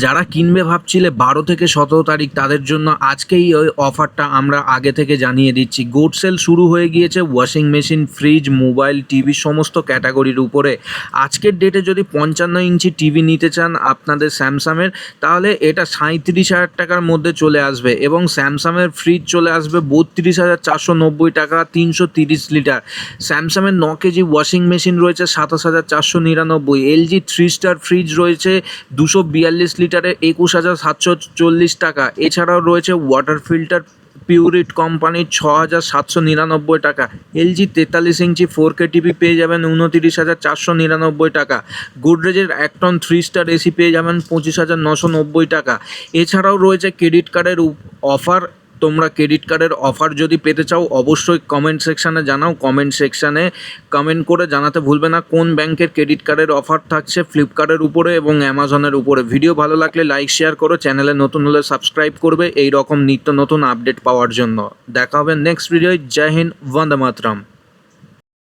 যারা কিনবে ভাবছিলে 12 থেকে 17 তারিখ তাদের জন্য আজকেই ওই অফারটা আমরা আগে থেকে জানিয়ে দিচ্ছি। গুড সেল শুরু হয়ে গিয়েছে washing machine, fridge, mobile, TV সমস্ত ক্যাটাগরির উপরে। আজকের ডেটে যদি 55 ইঞ্চি টিভি নিতে চান আপনাদের স্যামসাংয়ের, তাহলে এটা 37,000 টাকার মধ্যে চলে আসবে এবং স্যামসাংয়ের ফ্রিজ চলে আসবে 32,490 টাকা, 330 লিটার। স্যামসাংয়ের 9 কেজি ওয়াশিং মেশিন রয়েছে 27,499। এলজি 3 স্টার ফ্রিজ রয়েছে 242 লিটারে 21,740 টাকা। এছাড়াও রয়েছে ওয়াটার ফিল্টার পিউরিট কোম্পানির 6,799 টাকা। এলজি 43 ইঞ্চি 4K টিভি পেয়ে যাবেন 29,499 টাকা। গোদরেজের 1 টন 3 স্টার এসি পেয়ে যাবেন 25,990 টাকা। এছাড়াও রয়েছে ক্রেডিট কার্ডের অফার। তোমরা ক্রেডিট কার্ডের অফার যদি পেতে চাও অবশ্যই কমেন্ট সেকশানে জানাও। কমেন্ট সেকশানে কমেন্ট করে জানাতে ভুলবে না কোন ব্যাংকের ক্রেডিট কার্ডের অফার থাকছে ফ্লিপকার্টের উপরে এবং অ্যামাজনের উপরে। ভিডিও ভালো লাগলে লাইক শেয়ার করো, চ্যানেলে নতুন হলে সাবস্ক্রাইব করবে এই রকম নিত্য নতুন আপডেট পাওয়ার জন্য। দেখা হবে নেক্সট ভিডিওয়। জয় হিন্দ, বন্দে মাতরম।